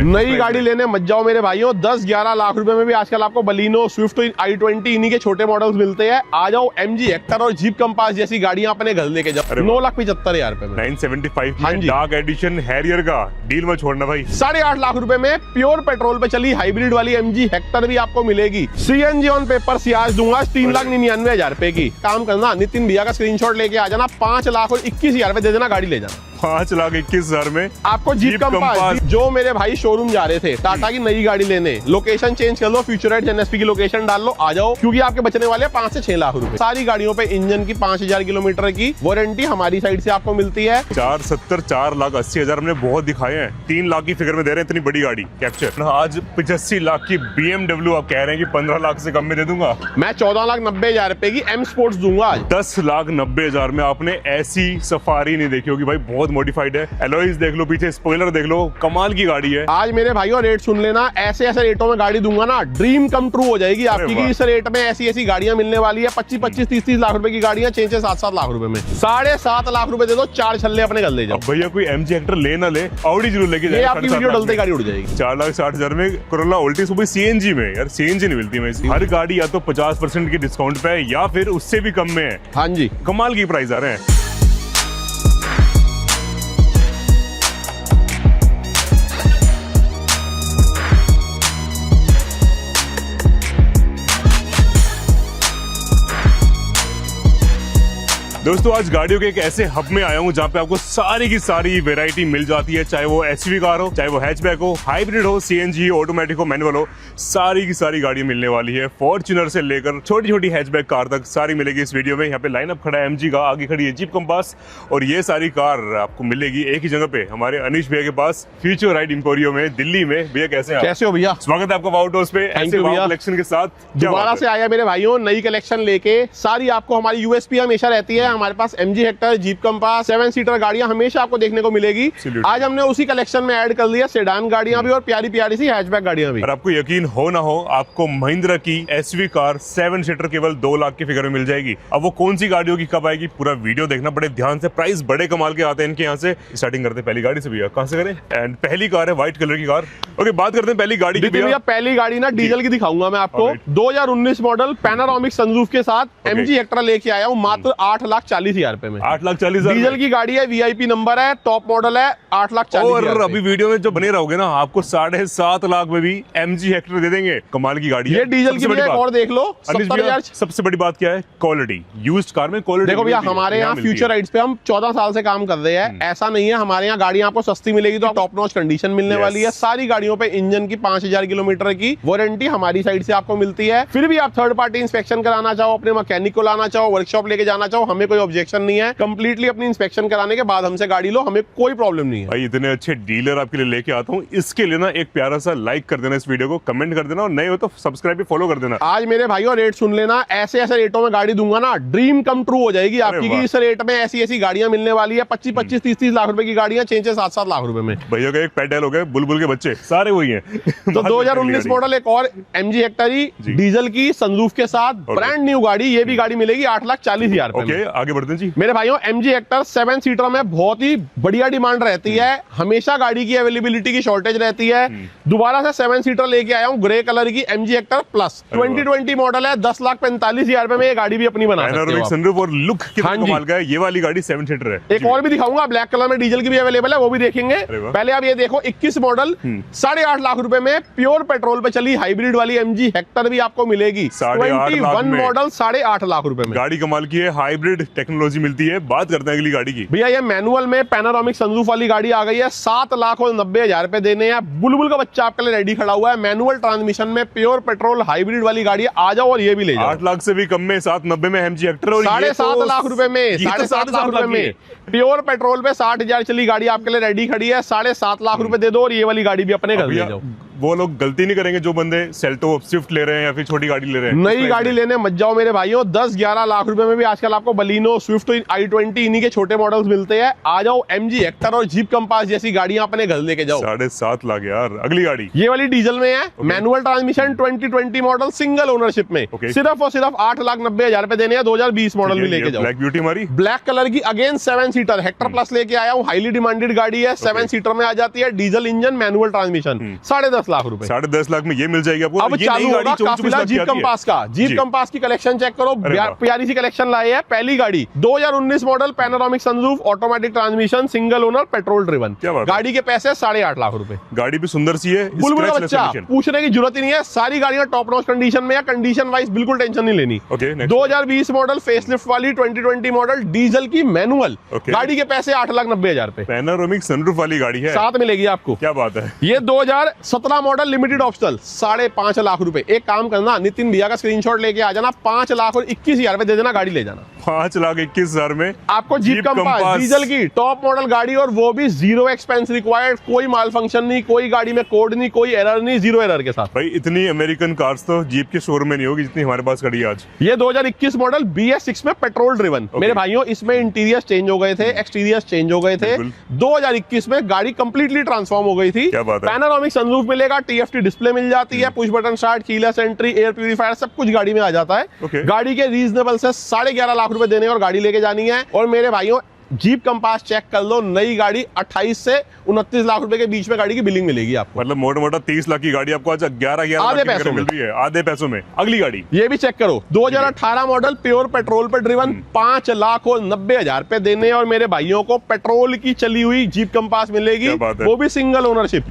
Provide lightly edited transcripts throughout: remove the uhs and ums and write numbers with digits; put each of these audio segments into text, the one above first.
नई गाड़ी लेने मत जाओ मेरे भाइयों, 10-11 लाख रुपए में भी आजकल आपको बलिनो, स्विफ्ट, i20 इन्हीं के छोटे मॉडल्स मिलते हैं। आ जाओ, MG हेक्टर और जीप कंपास जैसी गाड़ियां अपने घर लेके जाओ 9,75,000 रुपए में। 975 हाँ में जी। डार्क एडिशन हैरियर का डील में छोड़ना भाई। 8.5 लाख रुपए में प्योर पेट्रोल पे चली हाइब्रिड वाली MG हेक्टर भी आपको मिलेगी। CNG ऑन पेपर सियाज दूंगा 3,99,000 रुपए की। काम करना, नितिन भैया का स्क्रीनशॉट लेके आ जाना, 5,21,000 रुपए दे देना, गाड़ी ले जाना। 5,21,000 में आपको जीप कंपास। जो मेरे भाई शोरूम जा रहे थे टाटा की नई गाड़ी लेने, लोकेशन चेंज कर लो, फ्यूचरराइट NSP की लोकेशन डाल लो, आ जाओ, क्योंकि आपके बचने वाले 5 से 6 लाख रुपए। सारी गाड़ियों पे इंजन की 5,000 किलोमीटर की वारंटी हमारी साइड से आपको मिलती है। 470, 4,80,000 हमने बहुत दिखाए हैं, 3 लाख की फिगर में दे रहे हैं इतनी बड़ी गाड़ी कैप्चर। आज 85 लाख की BMW आप कह रहे हैं कि 15 लाख से कम में दे दूंगा। मैं 14,90,000 रुपए की M स्पोर्ट्स दूंगा आज। 10,90,000 में आपने ऐसी सफारी नहीं देखी होगी भाई, बहुत मॉडिफाइड है। एलॉयज देख लो, पीछे स्पॉइलर देख लो, कमाल की गाड़ी है। आज मेरे भाइयों रेट सुन लेना, ऐसे ऐसे रेटों में गाड़ी दूंगा ना, ड्रीम कम ट्रू हो जाएगी आपकी। कि इस रेट में ऐसी ऐसी गाड़ियां मिलने वाली है, 25-25, 30-30 लाख रुपए की गाड़ियां 6-6, 7-7 लाख रुपए में। 7.5 लाख रुपए दे दो, 4 छल्ले अपने घर ले जाओ। भैया कोई MG हेक्टर ले ना ले, ऑडी जरूर लेके जाए। आपकी वीडियो डलते गाड़ी उड़ जाएगी। 4,60,000 में कोरोला उल्टी सुबह CNG में। यार CNG नहीं मिलती में, हर गाड़ी या तो 50% की डिस्काउंट पे है या फिर उससे भी कम में है। हाँ जी, कमाल की प्राइस आ रहे हैं। दोस्तों आज गाड़ियों के एक ऐसे हब में आया हूँ जहाँ पे आपको सारी की सारी वैरायटी मिल जाती है, चाहे वो SUV कार हो, चाहे वो हैचबैक हो, हाइब्रिड हो, CNG हो, ऑटोमेटिक हो, मैनुअल हो, सारी की सारी गाड़ियां मिलने वाली है। फॉर्च्यूनर से लेकर छोटी छोटी हैचबैक कार तक सारी मिलेगी इस वीडियो में। यहाँ पे लाइनअप खड़ा है MG का, आगे खड़ी है जीप कंपास, और ये सारी कार आपको मिलेगी एक ही जगह पे, हमारे अनीश भैया के पास, फ्यूचर राइड इंपोरियो में, दिल्ली में। भैया कैसे हैं? कैसे हो भैया? स्वागत है आपका वाउ हाउस पे, ऐसे वाउ कलेक्शन के साथ दोबारा से आया मेरे भाइयों, नई कलेक्शन लेके। सारी आपको हमारी USP हमेशा रहती है, हमारे पास MG Hector, jeep compass, 7 seater गाड़ियां हमेशा आपको देखने को मिलेगी। आज हमने उसी कलेक्शन में ऐड कर लिया सेडान गाड़ियां भी और प्यारी प्यारी सी हैचबैक गाड़ियां भी। और आपको यकीन हो ना हो, आपको महिंद्रा की SUV कार 7 सीटर केवल 2 लाख की फिगर में मिल जाएगी। अब वो कौन सी गाड़ियों की कब आएगी, पूरा वीडियो देखना बड़े ध्यान से। प्राइस बड़े कमाल के आते हैं इनके यहाँ से। स्टार्टिंग करते हैं पहली गाड़ी से भैया, कहाँ से करें? एंड पहली कार है व्हाइट कलर की कार। ओके, बात करते हैं पहली गाड़ी की भैया। पहली गाड़ी ना डीजल की दिखाऊंगा मैं आपको, 2019 मॉडल पैनारोमिक सनरूफ के साथ MG हेक्टर लेके आया हूँ मात्र 8,40,000 रुपए में। 8,40,000 डीजल की गाड़ी है, VIP नंबर है, टॉप मॉडल है, 8,40,000। और अभी वीडियो में जो बने रहोगे ना, आपको 7.5 लाख में भी MG हेक्टर दे देंगे। कमाल की गाड़ी है। ये डीजल की भी और देख लो, 70,000। सबसे बड़ी बात क्या है? क्वालिटी। यूज्ड कार में क्वालिटी। देखो भैया, हमारे यहाँ फ्यूचर राइड्स पे हम 14 साल से काम कर रहे हैं। ऐसा नहीं है, हमारे यहाँ गाड़ियां आपको सस्ती मिलेगी तो टॉप नॉच कंडीशन मिलने वाली है। सारी गाड़ियों पे इंजन की 5,000 किलोमीटर की वारंटी हमारी साइड से आपको मिलती है। फिर भी आप थर्ड पार्टी इंस्पेक्शन कराना चाहो, अपने मैकेनिक को लाना चाहो, वर्कशॉप लेके जाना चाहो, हमें कोई ऑब्जेक्शन नहीं है। कंप्लीटली अपनी इंस्पेक्शन कराने के बाद हमसे गाड़ी लो, हमें कोई प्रॉब्लम नहीं है। भाई इतने अच्छे डीलर आपके लिए लेके आता हूँ, इसके लिए ना एक प्यारा सा लाइक कर देना, इस वीडियो को कमेंट कर देना, और नए हो तो सब्सक्राइब भी फॉलो कर देना। आज मेरे भाइयों रेट सुन लेना, ऐसे ऐसे रेटों में गाड़ी दूंगा ना, ड्रीम कम ट्रू हो जाएगी आपकी। कि इस रेट में ऐसी ऐसी गाड़ियां मिलने वाली है, 25-25, 30-30 लाख रुपए की गाड़ियां 6-6, 7-7 लाख रुपए में। भैया का एक पेट डायल हो गया, बुलबुल के बच्चे सारे वही हैं। तो 2019 मॉडल एक और MG हेक्टर ही डीजल की सनरूफ के साथ, ब्रांड न्यू गाड़ी। ये भी गाड़ी मिलेगी 8,40,000 रुपए में। आगे बढ़ते हैं जी मेरे भाइयों, MG हेक्टर 7 सीटर में बहुत ही बढ़िया डिमांड रहती है, हमेशा गाड़ी की अवेलेबिलिटी की शॉर्टेज रहती है। दोबारा से 7 सीटर लेके आया हूँ ग्रे कलर की MG हेक्टर प्लस, 2020 मॉडल है, 10,45,000 रुपए में ये गाड़ी भी अपनी बना सकते हो। सनरूफ और लुक कितना कमाल का है। ये वाली गाड़ी 7 सीटर है। एक और भी दिखाऊंगा, ब्लैक कलर में डीजल की भी अवेलेबल है, वो भी देखेंगे। पहले आप ये देखो, 21 मॉडल 8.5 लाख रुपए में प्योर पेट्रोल पे चली हाइब्रिड वाली MG हेक्टर भी आपको मिलेगी। 21 मॉडल 8.5 लाख रुपए में गाड़ी कमाल की है, हाइब्रिड टेक्नोलॉजी मिलती है। बात करते हैं अगली गाड़ी की भैया। ये मैनुअल में पैनारोमिक सनरूफ वाली गाड़ी आ गई है, 7,90,000 रुपए देने हैं। बुलबुल का बच्चा आपके लिए रेडी खड़ा हुआ है, मैनुअल ट्रांसमिशन में प्योर पेट्रोल हाइब्रिड वाली गाड़ी। आ जाओ और ये भी ले जाओ। 8 लाख से भी कम में 790 में MG हेक्टर, और 7.5 लाख रुपए में, 7.5 लाख रुपए में प्योर पेट्रोल पे 60,000 चली गाड़ी आपके लिए रेडी खड़ी है। 7.5 लाख रुपए दे दो और ये वाली गाड़ी भी अपने घर ले जाओ। वो लोग गलती नहीं करेंगे जो बंदे सेल्टो स्विफ्ट ले रहे हैं या फिर छोटी गाड़ी ले रहे हैं? नई गाड़ी लेने मत जाओ मेरे भाइयों, 10-11 लाख रुपए में भी आजकल आपको बलिनो, स्विफ्ट, i20 इन्हीं के छोटे मॉडल्स मिलते हैं। आ जाओ MG हेक्टर और जीप कंपास जैसी गाड़ियां अपने घर लेके जाओ। 7.5 लाख यार। अगली गाड़ी ये वाली डीजल में है, manual transmission, 2020 model, single ownership में। सिर्फ और सिर्फ 8,90,000 रुपए देने हैं। 2020 मॉडल भी लेके जाओ। ब्लैक ब्यूटी हमारी ब्लैक कलर की अगेन 7 सीटर हेक्टर प्लस लेके आया हूँ। हाईली डिमांडेड गाड़ी है, 7 सीटर में आ जाती है, diesel engine, manual transmission, 10.5 lakh रुपए। 10.5 लाख में ये मिल जाएगी आपको। अब चालू होगा काफिला जीप कंपास का। जीप कंपास की कलेक्शन चेक करो, प्यारी सी कलेक्शन लाई है। पहली गाड़ी 2019 model, panoramic sunroof, automatic transmission, single owner, petrol driven. गाड़ी के पैसे 8.5 लाख रुपए। गाड़ी भी सुंदर सी है, बुलबुल का बच्चा, पूछने की जरूरत ही नहीं है। सारी गाड़ियां टॉप नॉच कंडीशन में है, कंडीशन वाइज बिल्कुल टेंशन नहीं लेनी। 2020 मॉडल, फेसलिफ्ट वाली, 2020 मॉडल, डीजल की मैनुअल, गाड़ी के पैसे 8,90,000 रुपए। पैनोरामिक सनरूफ वाली गाड़ी है, साथ मिलेगी आपको। क्या बात है। ये 2017 मॉडल, लिमिटेड ऑप्शनल, 5.5 लाख रुपए। एक काम करना, नितिन भैया का स्क्रीनशॉट लेके आ जाना, 5 लाख और 21,000 रुपए दे देना, गाड़ी ले जाना। 5,21,000 में आपको जीप कंपास डीजल की टॉप मॉडल गाड़ी, और वो भी 0 एक्सपेंस रिक्वायर्ड, कोई माल फंक्शन नहीं, कोई गाड़ी में कोड नहीं, कोई एरर नहीं, 0 एरर के साथ। भाई इतनी अमेरिकन कार्स तो जीप के शोरूम में नहीं होगी जितनी हमारे पास खड़ी है आज। ये 2021 मॉडल BS6 में पेट्रोल ड्रिवन। मेरे भाइयों इसमें इंटीरियर चेंज हो गए थे, एक्सटीरियर चेंज हो गए थे। 2021 में गाड़ी कंप्लीटली ट्रांसफॉर्म हो गई थी। पैनोरामिक सनरूफ मिलेगा, TFT डिस्प्ले मिल जाती है, push button start, keyless entry, air purifier, सब कुछ गाड़ी में आ जाता है। गाड़ी के रीजनेबल से 11.5 लाख रुपए देने और गाड़ी लेके जानी है। और मेरे भाइयों जीप कंपास चेक कर लो, नई गाड़ी 28 से 29 लाख रुपए के बीच में गाड़ी की बिलिंग मिलेगी आपको। मतलब मोटा 30 लाख की गाड़ी आपको आज 11 आधे पैसों मिल रही है, आधे पैसों में। अगली गाड़ी ये भी चेक करो, 2018 मॉडल, प्योर पेट्रोल पर ड्रिवन, 5,90,000 रुपए देने और मेरे भाइयों को पेट्रोल की चली हुई जीप कंपास मिलेगी, वो भी सिंगल ओनरशिप।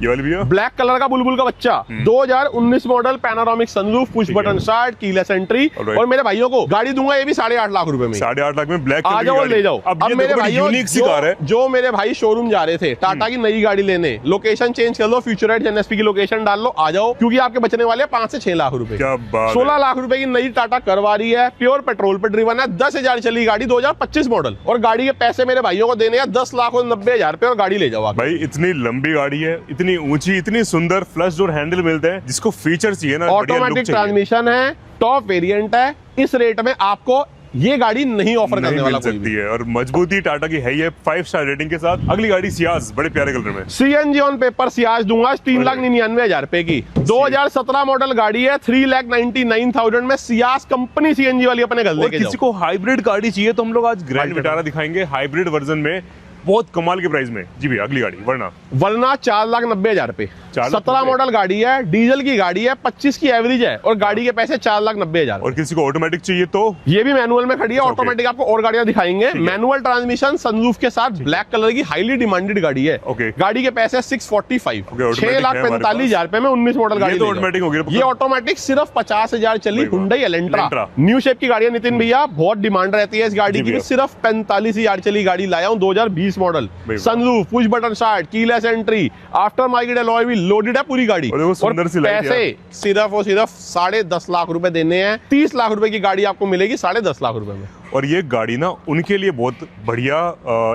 ब्लैक कलर का बुलबुल का बच्चा, 2019 model, panoramic sunroof, push button start, keyless entry, और मेरे भाइयों को गाड़ी दूंगा ये भी 8.5 लाख रुपए में। 8.5 लाख में ब्लैक। आ जाओ ले जाओ। अब मेरे यूनिक सी कार है। जो मेरे भाई शोरूम जा रहे थे टाटा की नई गाड़ी लेने, लोकेशन चेंज कर लो, फ्यूचराइट NSP की लोकेशन डाल लो, आ जाओ, क्योंकि आपके बचने वाले 5 से 6 लाख रुपए। 16 लाख रुपए की नई टाटा करवा रही है, प्योर पेट्रोल पर ड्रिवन है, 10,000 चली गाड़ी, 2025 मॉडल, और गाड़ी के पैसे मेरे भाइयों को देने हैं 10,90,000 रुपए, और गाड़ी ले जाओ भाई। इतनी लंबी गाड़ी है, इतनी ऊंची, इतनी सुंदर, फ्लश डोर हैंडल मिलते हैं, जिसको फीचर चाहिए ना, ऑटोमेटिक ट्रांसमिशन है, टॉप वेरिएंट है। इस रेट में आपको ये गाड़ी नहीं ऑफर करने वाला कोई भी है, और मजबूती टाटा की है ये 5 स्टार रेटिंग के साथ। अगली गाड़ी सियाज, बड़े प्यारे कलर में, CNG ऑन पेपर सियाज दूंगा 3,99,000 रुपए की। 2017 मॉडल गाड़ी है, 3,99,000 में सियाज कंपनी CNG वाली अपने घर लेके जाओ। किसी को हाइब्रिड गाड़ी चाहिए तो हम लोग आज ग्रैंड विटारा दिखाएंगे, हाइब्रिड वर्जन में, बहुत कमाल के प्राइस में। जी भैया अगली गाड़ी वरना 4,90,000 रुपए। 17 मॉडल गाड़ी है, डीजल की गाड़ी है, 25 की एवरेज है, और गाड़ी के पैसे 4,90,000। और किसी को ऑटोमेटिक चाहिए तो ये भी मैनुअल में खड़ी है, ऑटोमेटिक आपको और गाड़ियां दिखाएंगे। मैनुअल ट्रांसमिशन, सनरूफ के साथ, ब्लैक कलर की हाईली डिमांडेड गाड़ी है। गाड़ी के पैसे 645, 6,45,000 रुपए में 19 मॉडल गाड़ी ऑटोमेटिक होगी। ये ऑटोमेटिक सिर्फ 50,000 चली हुंडई एलेंट्रा, न्यू शेप की गाड़ी है। नितिन भैया बहुत डिमांड रहती है इस गाड़ी की, सिर्फ 45,000 चली गाड़ी लाया हूँ, 2020 model, sunroof, push button start, keyless entry, after market alloy wheel, loaded है पूरी गाड़ी, और पैसे सिर्फ और सिर्फ 10.5 लाख रुपए देने हैं। 30 लाख रुपए की गाड़ी आपको मिलेगी 10.5 लाख रुपए में। और ये गाड़ी ना उनके लिए बहुत बढ़िया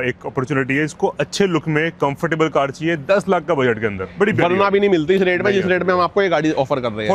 एक अपॉर्चुनिटी है, इसको अच्छे लुक में कंफर्टेबल कार चाहिए 10 लाख का बजट के अंदर, बड़ी वरना भी नहीं मिलती इस रेट में, जिस रेट में हम आपको ये गाड़ी ऑफर कर रहे हैं।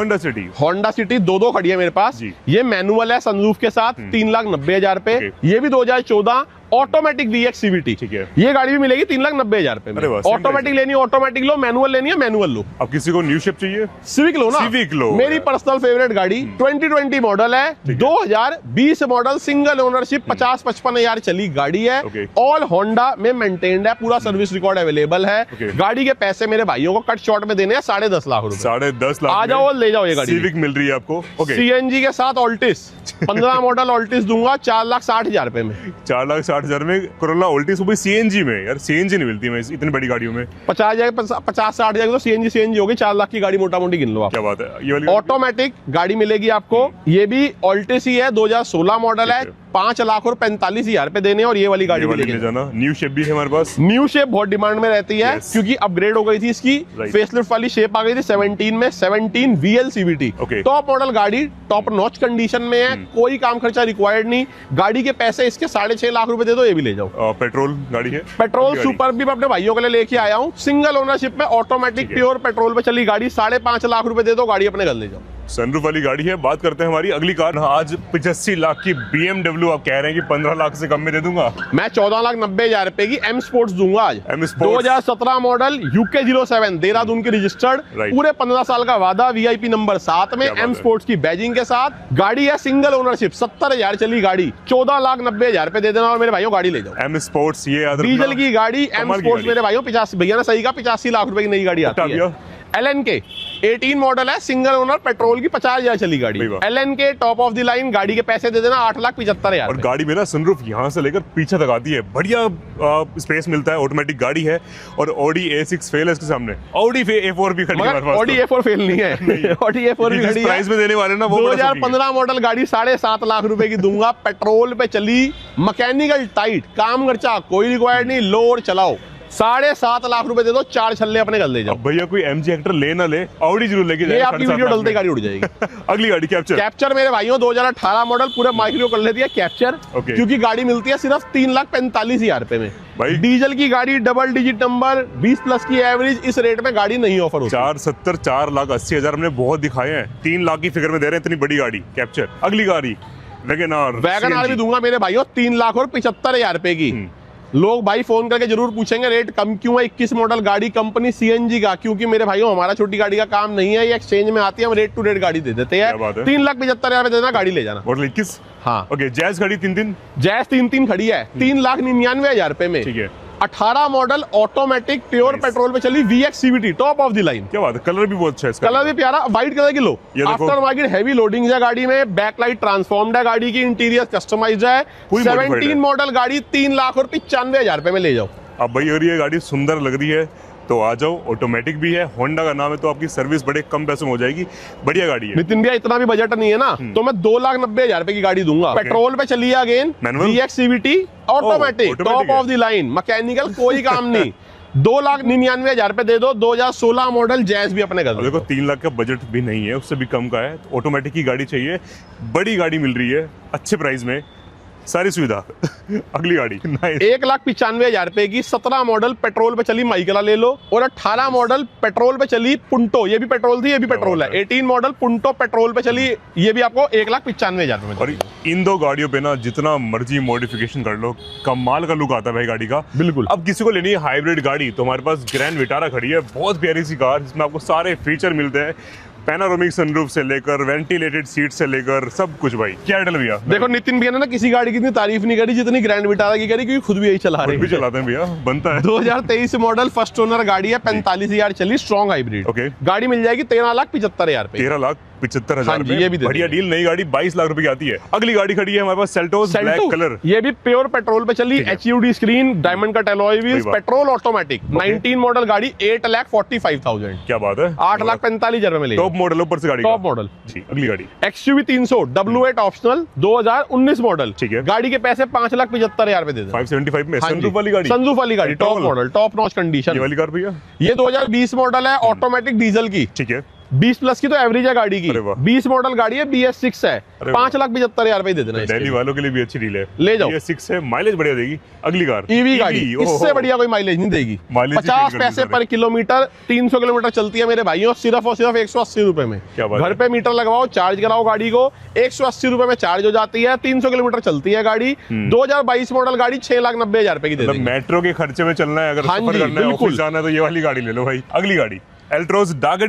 होंडा सिटी दो खड़ी है मेरे पास, ये मैनुअल है, सनरूफ के साथ, 3,90,000 रुपए। ये भी 2014 ऑटोमेटिक VX CVT, ठीक है, ये गाड़ी भी मिलेगी 3,90,000 रुपए में। ऑटोमेटिक लेनी है ऑटोमेटिक लो, मैनुअल लेनी है मैनुअल लो। अब किसी को न्यू शेप चाहिए, सिविक लो ना, सिविक लो, मेरी पर्सनल फेवरेट गाड़ी। 2020 मॉडल है, 2020 मॉडल, सिंगल ओनरशिप, 50-55,000 चली गाड़ी है, ऑल होंडा में मेंटेन्ड है, पूरा सर्विस रिकॉर्ड अवेलेबल है। गाड़ी के पैसे मेरे भाइयों को कट शॉर्ट में देने हैं 10.5 लाख रुपए। 10.5 लाख आ जाओ और ले जाओ ये गाड़ी। सिविक मिल रही है आपको, CNG के साथ ऑल्टिस, 15 मॉडल ऑल्टिस दूंगा 4,60,000 रुपए में। 4,60,000 में कोरोला ऑल्टिस, वो भी CNG में। यार CNG नहीं मिलती है इतनी बड़ी गाड़ियों में। 50-60,000 तो CNG होगी, 4 लाख की गाड़ी मोटा मोटी गिन लो आप। क्या बात है। ये वाली ऑटोमेटिक गाड़ी मिलेगी आपको, ये भी ऑल्टिस ही है, 2016 मॉडल है, 5,45,000 पे देने और ये वाली गाड़ी भी लेके जाना। न्यू शेप भी है हमारे पास। न्यू शेप बहुत डिमांड में रहती है क्योंकि अपग्रेड हो गई थी इसकी, फेसलिफ्ट वाली शेप आ गई थी 17 में, 17 VL CVT। टॉप मॉडल गाड़ी, टॉप नॉच कंडीशन में है, कोई काम खर्चा रिक्वायर्ड नहीं। गाड़ी के पैसे इसके 6.5 लाख रुपए दे दो, ये भी ले जाओ। पेट्रोल गाड़ी है, पेट्रोल सुपर भी मैं अपने भाइयों के लिए लेके आया हूँ, सिंगल ओनरशिप में, ऑटोमेटिक प्योर पेट्रोल पे चली गाड़ी। 5.5 लाख रुपए दे दो, गाड़ी अपने घर ले जाओ। सनरूफ वाली गाड़ी है। बात करते हैं हमारी अगली कार। आज 85 लाख की BMW आप कह रहे हैं कि 15 लाख से कम में दे दूंगा। मैं 14,90,000 रुपए की M स्पोर्ट्स दूंगा आज। 2017 मॉडल UK 07 देहरादून की रजिस्टर्ड, पूरे 15 साल का वादा, VIP नंबर 7 में, M स्पोर्ट्स की बैजिंग के साथ। गाड़ी है सिंगल ओनरशिप, 70,000 चली गाड़ी, 14,90,000 रुपए दे देना और मेरे भाइयों गाड़ी ले जाओ। M स्पोर्ट्स ये डीजल की गाड़ी M स्पोर्ट्स मेरे भाइयों 85 भैया ना सही का 85 लाख रुपए की नई गाड़ी आती है। LNK 18 मॉडल है, सिंगल ओनर, पेट्रोल की 50,000 चली गाड़ी। LNK top of the line, गाड़ी के पैसे दे देना 8,75,000। और गाड़ी में ना सनरूफ यहाँ से लेकर पीछे तक आती है, बढ़िया स्पेस मिलता है, ऑटोमेटिक गाड़ी है। और Audi A6 फेल है इसके सामने, Audi A4 भी खड़ी है। Audi A4 फेल नहीं है, Audi A4 भी खड़ी है। प्राइस में देने वाले ना वो 2015 मॉडल गाड़ी 7.5 लाख रुपए की दूंगा, पेट्रोल पे चली, मैकेनिकल टाइट, काम खर्चा कोई रिक्वायर्ड नहीं, लो और चलाओ। 7.5 लाख रुपए दे दो, 4 छल्ले अपने घर ले जाओ। भैया कोई MG हेक्टर ले ना ले, Audi जरूर लेके जाए। ये आपकी वीडियो डलते गाड़ी उड़ जाएगी। अगली गाड़ी कैप्चर मेरे भाइयों 2018 मॉडल, पूरे माइक्रो कर लेती है कैप्चर, क्योंकि गाड़ी मिलती है सिर्फ 3,45,000 रुपए में भाई। डीजल की गाड़ी, डबल डिजिट नंबर, 20+ की एवरेज, इस रेट में गाड़ी नहीं ऑफर होती। 470, 4,80,000 हमने बहुत दिखाए हैं, 3 लाख की फिगर में दे रहे हैं इतनी बड़ी गाड़ी कैप्चर। अगली गाड़ी वैगन आर भी दूंगा मेरे भाइयों, 3,75,000 रुपए की। लोग भाई फोन करके जरूर पूछेंगे रेट कम क्यों है। 21 मॉडल गाड़ी, कंपनी CNG का, क्योंकि मेरे भाइयों हमारा छोटी गाड़ी का काम नहीं है, ये एक्सचेंज में आती है, हम रेट टू रेट गाड़ी दे देते हैं। 3,75,000 रुपए देना, गाड़ी ले जाना। मॉडल 21, हाँ ओके। जैज गाड़ी 3 जैज 3 खड़ी है, 3,99,000 रुपए में। ठीक है। 18 मॉडल, ऑटोमेटिक, प्योर पेट्रोल पे चली, VX CVT top of the line. क्या बात है, कलर भी बहुत अच्छा है इसका। कलर भी प्यारा, व्हाइट कलर की लो। आफ्टर मार्केट हैवी लोडिंग है गाड़ी में, बैकलाइट ट्रांसफॉर्म्ड है गाड़ी की, इंटीरियर कस्टमाइज्ड है। 17 मॉडल गाड़ी, 3,95,000 रुपए में ले जाओ। अब भाई अगर ये गाड़ी सुंदर लग रही है तो आ जाओ, ऑटोमेटिक भी है, होंडा का नाम है, तो आपकी सर्विस बड़े कम पैसों में हो जाएगी, बढ़िया गाड़ी है। नितिन भैया इतना भी बजट नहीं है ना, तो मैं 2,90,000 रुपए की गाड़ी दूंगा। पेट्रोल पे चली है, again VX CVT automatic, top of the line, mechanical कोई काम नहीं। 2,99,000 रुपए दे दो। 2016 मॉडल जैज भी अपने घर। देखो 3 लाख का बजट भी नहीं है, उससे भी कम का है, ऑटोमेटिक की गाड़ी चाहिए, बड़ी गाड़ी मिल रही है अच्छे प्राइस में, सारी सुविधा। अगली गाड़ी 1,95,000 रुपए की 17 मॉडल, पेट्रोल पे चली माइकला ले लो। और 18 मॉडल पेट्रोल पे चली पुंटो, ये भी पेट्रोल थी, ये भी पेट्रोल है। 18 मॉडल पुंटो पेट्रोल पे चली, ये भी आपको 1,95,000 रुपए में। और इन दो गाड़ियों पे ना जितना मर्जी मॉडिफिकेशन कर लो, कमाल का लुक आता है भाई गाड़ी का। बिल्कुल। अब किसी को लेनी है हाइब्रिड गाड़ी तो हमारे पास ग्रैंड विटारा खड़ी है, बहुत प्यारी सी कार, जिसमें आपको सारे फीचर मिलते हैं, पैनोरामिक सनरूफ से लेकर वेंटिलेटेड सीट से लेकर सब कुछ। भाई क्या डल भैया। देखो नितिन भैया ने ना किसी गाड़ी की इतनी तारीफ नहीं करी जितनी ग्रैंड विटारा की करी, क्योंकि खुद भी यही चला रहे हैं। भी चलाते हैं भैया, बनता है। 2023 मॉडल, फर्स्ट ओनर गाड़ी है, 45,000 चली, स्ट्रॉन्ग हाइब्रिड। ओके। गाड़ी मिल जाएगी 13,75,000 रुपए। 13,75,000 ये भी बढ़िया डील। नई गाड़ी 22 लाख रुपए की आती है। अगली गाड़ी खड़ी है हमारे पास सेल्टोस, ब्लैक कलर, ये भी प्योर पेट्रोल पे चली, HUD screen, diamond cut alloy wheels, petrol automatic, 19 model गाड़ी, 8,45,000। क्या बात है, 8,45,000 रुपए में। टॉप मॉडल ऊपर से गाड़ी, टॉप मॉडल जी। अगली गाड़ी XUV 300 W8 ऑप्शनल, 2019 मॉडल। ठीक है। गाड़ी के पैसे 5,75,000 रुपए दे दो। 575 में सनरूफ वाली गाड़ी, सनरूफ वाली गाड़ी, top model, top notch condition. ये वाली कार भैया, ये 2020 मॉडल है, ऑटोमेटिक डीजल की। ठीक है। 20+ की तो एवरेज है गाड़ी की। 20 मॉडल गाड़ी है, BS6 है, 5,75,000 रुपए दे देना। दिल्ली वालों के लिए भी अच्छी डील है, ले जाओ। BS6 है, माइलेज बढ़िया देगी। अगली कार EV गाड़ी, इससे बढ़िया कोई माइलेज नहीं देगी। 50 पैसे पर किलोमीटर, 300 किलोमीटर चलती है मेरे भाइयों, सिर्फ और सिर्फ 180 रुपए में। घर पे मीटर लगवाओ, चार्ज कराओ गाड़ी को, 180 रुपए में चार्ज हो जाती है, 300 किलोमीटर चलती है गाड़ी। 2022 मॉडल गाड़ी 6,90,000 रुपए की दे देंगे। मेट्रो के खर्चे में चलना है, अगर सफर करना है, ऑफिस जाना है, तो ये वाली गाड़ी ले लो भाई। अगली गाड़ी एल्ट्रोस डार्क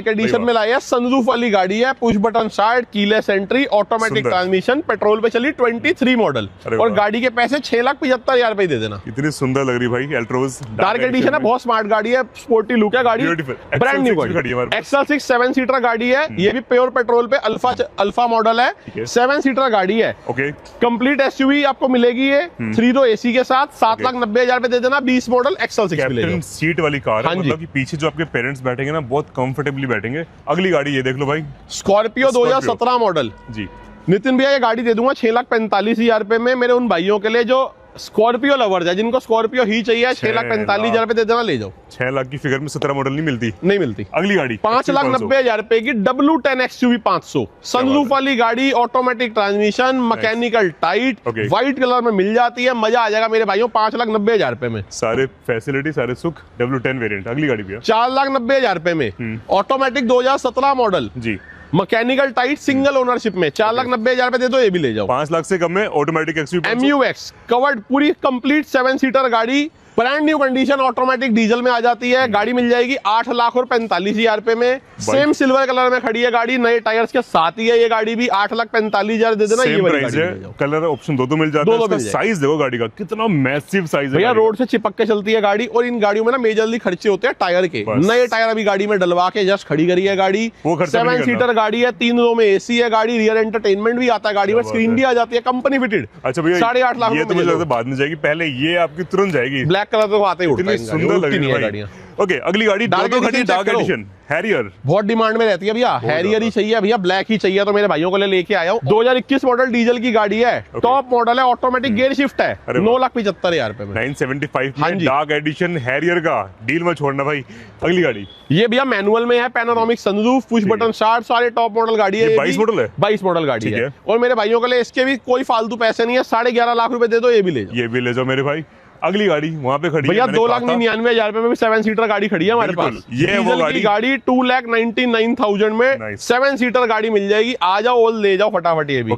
एडिशन में लाई है, सनरूफ वाली गाड़ी है, push button start, keyless entry, automatic transmission, petrol पे चली, 23 मॉडल। और गाड़ी के पैसे 6,75,000 रुपए दे देना। इतनी सुंदर लग रही भाई एल्ट्रोस डार्क एडिशन है, बहुत स्मार्ट गाड़ी है, स्पोर्टी लुक है गाड़ी, ब्रांड न्यू गाड़ी। XL6 7 सीटर गाड़ी है, ये भी प्योर पेट्रोल पे, अल्फा मॉडल है, 7 सीटर गाड़ी है। कंप्लीट SUV आपको मिलेगी ये, 3 डोर AC के साथ, 7,90,000 रुपए दे देना। 20 मॉडल XL6 मिलेगी, सीट वाली कार है, मतलब कि पीछे जो आपके पेरेंट्स बैठेंगे ना, बहुत कंफर्टेबली बैठेंगे। अगली गाड़ी ये देख लो भाई, स्कॉर्पियो 2017 मॉडल जी, नितिन भैया ये गाड़ी दे दूंगा 6,45,000 रुपए में, मेरे उन भाइयों के लिए जो स्कॉर्पियो लवर्स है, जिनको स्कॉर्पियो ही चाहिए। 6,45,000 रुपए दे देना, ले जाओ। 6 लाख की फिगर में 17 मॉडल नहीं मिलती, नहीं मिलती। अगली गाड़ी 5,90,000 रुपए की W10 XUV 500 सनरूफ वाली गाड़ी, automatic transmission, mechanical tight, white colour में मिल जाती है। मजा आ जाएगा मेरे भाइयों 5,90,000 रुपए में, सारे फैसिलिटी, सारे सुख। W10 वेरिएंट, अगली गाड़ी भैया 4,90,000 रुपए में, ऑटोमेटिक 2017 मॉडल जी, मैकेनिकल टाइट, सिंगल ओनरशिप में 4,90,000 रुपए दे दो, ये भी ले जाओ। 5 लाख से कम में ऑटोमेटिक XUV MUX कवर्ड, पूरी कंप्लीट 7 सीटर गाड़ी, brand new condition, automatic diesel में आ जाती है। गाड़ी मिल जाएगी 8,45,000 रुपए में, सेम सिल्वर कलर में खड़ी है गाड़ी, नए टायर्स के साथ ही है ये गाड़ी भी। 8,45,000 दे देना, ये वाली गाड़ी ले जाओ। कलर ऑप्शन दो मिल जाता है। साइज देखो गाड़ी का कितना मैसिव साइज है भैया, रोड से चिपक के चलती है गाड़ी। और इन गाड़ियों में ना मेजरली खर्चे होते हैं टायर के। नए टायर अभी गाड़ी में डलवा के जस्ट खड़ी करी है गाड़ी। 7 सीटर गाड़ी है, 3 रो में AC है गाड़ी, रियर एंटरटेनमेंट भी आता है गाड़ी में, स्क्रीन भी आ जाती है कंपनी फिटेड। अच्छा भैया 8.5 लाख ये तो मुझे लगता है बाद में जाएगी, पहले ये आपकी तुरंत जाएगी। ब्लैक कलर तो आते ही उठता है, सुंदर लग रही है गाड़ियां। ओके, अगली गाड़ी डार्क एडिशन हैरियर, बहुत डिमांड में रहती है भैया। हैरियर ही चाहिए भैया, ब्लैक ही चाहिए, तो मेरे भाइयों को लेके आया हूँ। 2021 मॉडल डीजल की गाड़ी है, टॉप मॉडल है, ऑटोमेटिक गियर शिफ्ट है, 9,75,000 रुपए में 975 में डार्क एडिशन हैरियर का डील में छोड़ना भाई। अगली गाड़ी ये भैया मैनुअल में है, panoramic sunroof, push button start, सारे टॉप मॉडल गाड़ी है। 22 मॉडल है, 22 मॉडल गाड़ी है। और मेरे भाइयों के लिए इसके भी कोई फालतू पैसे नहीं है, 11.5 लाख रुपए दे दो, ये भी ले जाओ। ये भी ले जाओ मेरे भाई। अगली गाड़ी वहां पे खड़ी भैया 2,99,000 रुपए में भी 7 सीटर गाड़ी खड़ी है हमारे पास। ये वो गाड़ी 2,99,000 में 7 सीटर गाड़ी मिल जाएगी। आ जाओ और ले जाओ फटाफट। ये भी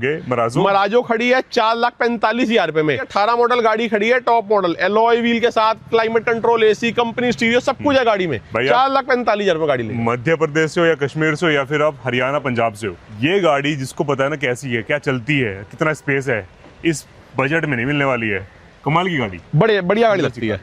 मराजो खड़ी है 4,45,000 रुपए में। 18 मॉडल गाड़ी खड़ी है, टॉप मॉडल, एलॉय व्हील के साथ, climate control, AC, company stereo, सब कुछ है गाड़ी में। 4,45,000 रुपए गाड़ी ले। मध्य प्रदेश से हो या कश्मीर से हो या फिर आप हरियाणा पंजाब से हो, ये गाड़ी जिसको पता है ना कैसी है, क्या चलती है, कितना स्पेस है, इस बजट में नहीं मिलने वाली है। कमाल की गाड़ी, बढ़िया गाड़ी लगती है।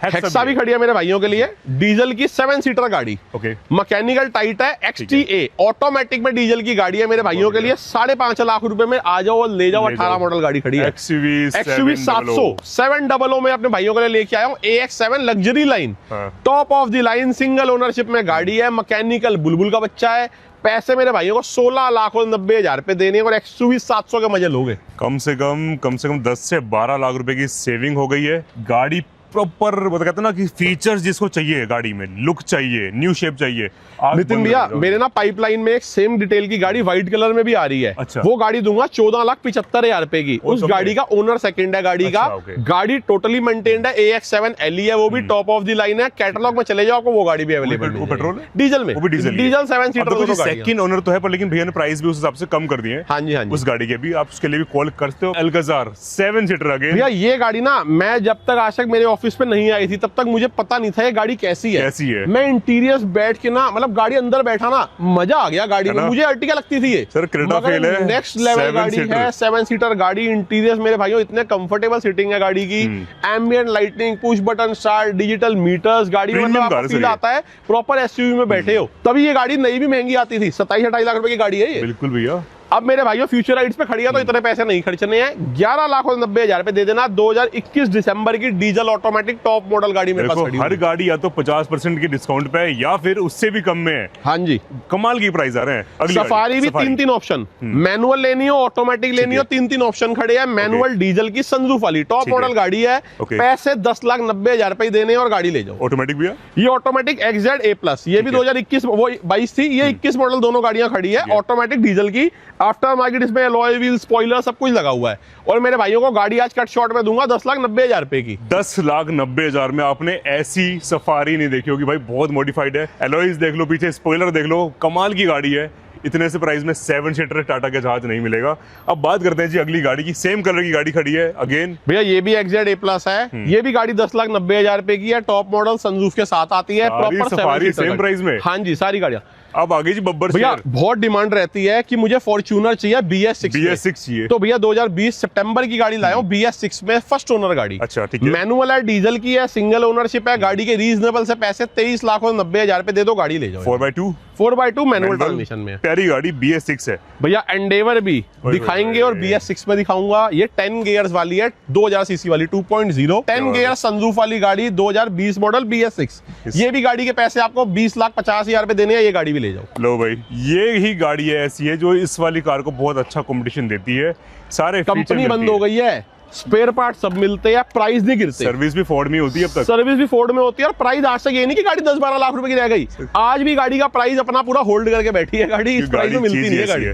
हेक्सा भी खड़ी है मेरे भाइयों के लिए, डीजल की 7 सीटर गाड़ी, मैकेनिकल टाइट है, XTA ऑटोमेटिक में डीजल की गाड़ी है मेरे भाइयों के लिए। 5.5 लाख रुपए में आ जाओ और ले जाओ। 18 मॉडल गाड़ी खड़ी है, XUV 700 700 में अपने भाइयों के लिए लेके आया हूँ। AX7 luxury line, top of the line, single ownership में गाड़ी है, मैकेनिकल बुलबुल का बच्चा है। पैसे मेरे भाइयों को 16,90,000 रुपए देने और XUV 700 के मजे लोगे। कम से कम 10 से 12 लाख रुपए की सेविंग हो गई है। गाड़ी प्रॉपर कहते हैं ना कि फीचर्स जिसको चाहिए गाड़ी में, लुक चाहिए, न्यू शेप चाहिए। नितिन भैया मेरे ना पाइपलाइन में एक सेम डिटेल की गाड़ी व्हाइट कलर में भी आ रही है। अच्छा। वो गाड़ी दूंगा 14,75,000 रुपए की। उस गाड़ी का ओनर सेकंड है गाड़ी का। गाड़ी टोटली मेंटेन्ड है, AX7 LE है, वो भी टॉप ऑफ द लाइन है। कैटलॉग में चले जाओ, आपको वो गाड़ी भी अवेलेबल है। पेट्रोल है, डीजल में, डीजल 7 सीटर सेकंड ओनर तो है, पर लेकिन भैया ने प्राइस भी उस हिसाब से कम कर दिए। हाँ जी, उस गाड़ी के भी आप उसके लिए भी कॉल करते हो। Alcazar 7 seater again. भैया ये गाड़ी ना, मैं जब तक आज तक मेरे ऑफिस पे नहीं आई थी तब तक मुझे पता नहीं था ये गाड़ी कैसी है। मैं इंटीरियर बैठ के ना, मतलब गाड़ी अंदर बैठा ना, मजा आ गया गाड़ी में। मुझे अर्टिगा लगती थी ये, सर क्रेटा फेल है, नेक्स्ट लेवल गाड़ी है। 7 सीटर गाड़ी, इंटीरियर मेरे भाइयों इतने कंफर्टेबल सीटिंग है गाड़ी की, ambient lighting, push button start, digital meters, गाड़ी में मतलब फील आता है प्रॉपर SUV में बैठे हो। तभी ये गाड़ी नई भी महंगी आती थी, 27-28 लाख रुपए की गाड़ी है ये। बिल्कुल भैया। अब मेरे भाइयों फ्यूचर राइड्स पे खड़ी है तो इतने पैसे नहीं खर्चने हैं। 11,90,000 रुपए दे देना। 2021 दिसंबर की डीजल ऑटोमेटिक टॉप मॉडल गाड़ी मेरे पास खड़ी है। हर गाड़ी या तो 50% की डिस्काउंट पे है या फिर उससे भी कम में है। हाँ जी, कमाल की प्राइस आ रहे हैं। सफारी भी 3 ऑप्शन, मैनुअल लेनी हो, ऑटोमेटिक लेनी हो, 3 ऑप्शन खड़े हैं। मैनुअल डीजल की सनरूफ वाली टॉप मॉडल गाड़ी है। पैसे 10,90,000 रुपए देने और गाड़ी ले जाओ। ऑटोमेटिक भी है ये, ऑटोमेटिक XZ A+, ये भी 2021 वो 22 थी, ये 21 मॉडल, दोनों गाड़ियां खड़ी है ऑटोमेटिक डीजल की। आफ्टर मार्केट इसमें अलॉय व्हील, स्पॉइलर सब कुछ लगा हुआ है। और मेरे भाइयों को गाड़ी आज कट शॉट में दूंगा 10,90,000 रुपए की। 10,90,000 में आपने ऐसी सफारी नहीं देखी होगी भाई, बहुत मॉडिफाइड है। अलॉयज देख लो, पीछे स्पॉइलर देख लो, कमाल की गाड़ी है। इतने से प्राइस में 7 सीटर टाटा के जहाज नहीं मिलेगा। अब बात करते हैं जी अगली गाड़ी की। सेम कलर की गाड़ी खड़ी है अगेन भैया, ये भी XZ A+ है। ये भी गाड़ी 10,90,000 रुपए की है, टॉप मॉडल, सनरूफ के साथ आती है, प्रॉपर सफारी सेम प्राइस में। हाँ जी, सारी गाड़ियां। अब आगे जी बब्बर भैया बहुत डिमांड रहती है कि मुझे फॉर्च्यूनर चाहिए, BS6 चाहिए। तो भैया 2020 सितंबर की गाड़ी लाया हूं, BS6 में फर्स्ट ओनर गाड़ी। अच्छा ठीक है। मैनुअल है, डीजल की है, सिंगल ओनरशिप है। गाड़ी के रीजनेबल से पैसे 23,90,000 रुपए दे दो, गाड़ी ले जाओ। 4x2 4x2 मैनुअल ट्रांसमिशन में। प्यारी गाड़ी BS6 है भैया। एंडेवर भी दिखाएंगे और BS6 में दिखाऊंगा। ये 10 गियर्स वाली है, 2000 सीसी वाली 2.0 10 गियर सनरूफ वाली गाड़ी, 2020 मॉडल BS6। ये भी गाड़ी के पैसे आपको 20,50,000 रुपए देने हैं, ये गाड़ी भी ले जाओ। लो भाई, ये ही गाड़ी है ऐसी है जो इस वाली कार को बहुत अच्छा कंपटीशन देती है। सारे कंपनी बंद हो गई है, स्पेयर पार्ट सब मिलते हैं, प्राइस नहीं गिरते। सर्विस भी फोर्ड में होती है अब तक। सर्विस भी फोर्ड में होती है और प्राइस आज तक ये नहीं कि गाड़ी 10-12 लाख रुपए की रह गई। आज भी गाड़ी का प्राइस अपना पूरा होल्ड करके बैठी है गाड़ी, इस प्राइस में मिलती नहीं है गाड़ी।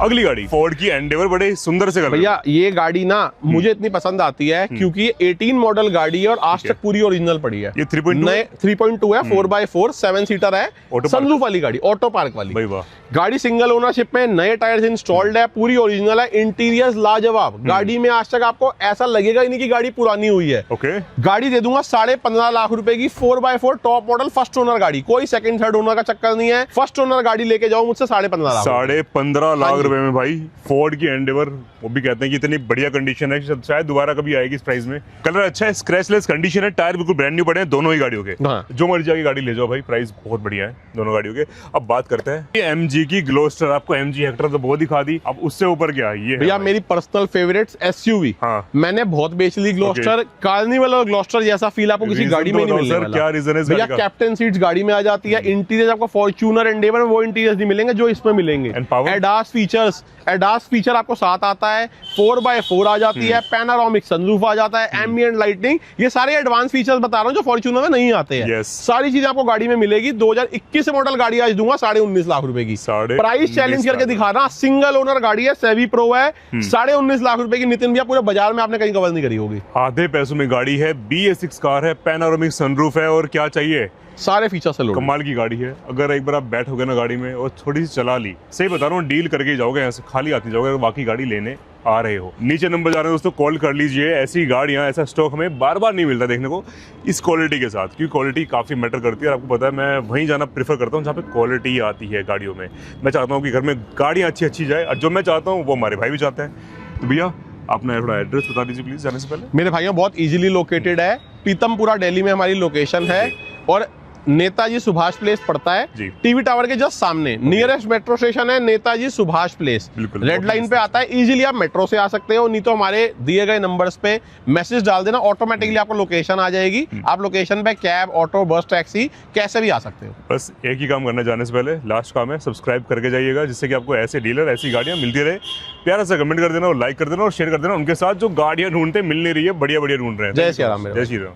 अगली गाड़ी फोर्ड की एंडेवर, बड़े सुंदर से कलर। भैया ये गाड़ी ना मुझे इतनी पसंद आती है क्योंकि ये 18 मॉडल गाड़ी है और आज तक पूरी ओरिजिनल पड़ी है। ये 3.2 है, 4x4 7 सीटर है, सनरूफ वाली गाड़ी, ऑटो पार्क वाली भाई। वाह, गाड़ी सिंगल ओनरशिप में, नए टायर्स इंस्टॉल्ड है, पूरी ओरिजिनल है, इंटीरियर लाजवाब। गाड़ी में आज तक आपको ऐसा लगेगा ही नहीं कि गाड़ी पुरानी हुई है। ओके, गाड़ी दे दूंगा 15.5 लाख रुपए की, 4x4 top model first owner गाड़ी। कोई सेकंड थर्ड ओनर का चक्कर नहीं है, फर्स्ट ओनर गाड़ी लेके जाओ मुझसे 15.5 लाख। 15.5 लाख रुपए में भाई फोर्ड की एंडेवर। वो भी कहते हैं कि इतनी बढ़िया कंडीशन है, शायद दोबारा कभी आएगी इस प्राइस में। कलर अच्छा है, स्क्रैचलेस कंडीशन है, टायर बिल्कुल ब्रांड न्यू पड़े हैं दोनों ही गाड़ियों के। जो मर्जी की गाड़ी ले जाओ भाई, प्राइस बहुत बढ़िया है दोनों गाड़ियों के। अब बात करते हैं ये MG की ग्लोस्टर। आपको MG हेक्टर तो बहुत दिखा दी, अब उससे ऊपर क्या है? ये भैया मेरी पर्सनल फेवरेट SUV। हाँ, मैंने बहुत बेच ली ग्लोस्टर। कार्निवल और ग्लोस्टर जैसा फील आपको किसी गाड़ी में नहीं मिलने वाला। क्या रीजन है भैया? कैप्टन सीट्स गाड़ी में आ जाती है, इंटीरियर आपको फॉर्च्यूनर एंडेवर वो इंटीरियर नहीं मिलेंगे जो इसमें मिलेंगे। एडास फीचर आपको साथ आता है, 4x4 आ जाती है, पैनारोमिक सनरूफ आ जाता है, एम्बिएंट लाइटिंग, ये सारे एडवांस फीचर्स बता रहा हूँ जो फॉर्च्यूनर में नहीं आते हैं। सारी चीजें आपको गाड़ी में मिलेगी। 2021 मॉडल गाड़ी आज दूंगा 19.5 लाख रुपए की। प्राइस चैलेंज करके दिखा रहा, सिंगल ओनर गाड़ी है, सेवी प्रो है, 19.5 लाख रुपए की। नितिन भैया पूरे बाजार में आपने कहीं कवर नहीं करी होगी। आधे पैसों में गाड़ी है, BS6 कार है, पैनारोमिक सनरूफ है, और क्या चाहिए? सारे फीचर से कमाल की गाड़ी है। अगर एक बार आप बैठोगे ना गाड़ी में और थोड़ी सी चला ली, सही बता रहा हूँ, डील करके जाओगे, ऐसे खाली आती जाओगे अगर बाकी गाड़ी लेने आ रहे हो। नीचे नंबर जा रहे हैं दोस्तों, कॉल कर लीजिए। ऐसी गाड़ियाँ, ऐसा स्टॉक हमें बार बार नहीं मिलता देखने को इस क्वालिटी के साथ, क्योंकि क्वालिटी काफ़ी मैटर करती है। और आपको पता है मैं वहीं जाना प्रेफर करता हूँ जहाँ पे क्वालिटी आती है गाड़ियों में। मैं चाहता हूँ कि घर में गाड़ियाँ अच्छी जाए, और जो मैं चाहता हूँ वो हमारे भाई भी चाहते हैं। तो भैया आपने थोड़ा एड्रेस बता दीजिए प्लीज जाने से पहले। मेरे भाइयों बहुत इजीली लोकेटेड है, पीतमपुरा दिल्ली में हमारी लोकेशन है, और नेताजी सुभाष प्लेस पड़ता है टीवी टावर के जस्ट सामने। नियरेस्ट मेट्रो स्टेशन है Netaji Subhash place, red line पे आता है। इजीली आप मेट्रो से आ सकते हो, नहीं तो हमारे दिए गए नंबर्स पे मैसेज डाल देना, ऑटोमेटिकली आपको लोकेशन आ जाएगी। आप लोकेशन पे कैब, ऑटो, बस, टैक्सी कैसे भी आ सकते हो। बस एक ही काम करना जाने से पहले, लास्ट काम है, सब्सक्राइब करके जाइएगा, जिससे कि आपको ऐसे डीलर, ऐसी गाड़ियां मिलती रहे। प्यारा सा कमेंट कर देना और लाइक कर देना और शेयर कर देना उनके साथ जो गाड़ियां ढूंढते मिल नहीं रही है, बढ़िया ढूंढ रहे हैं। जय श्री राम। जय श्री राम।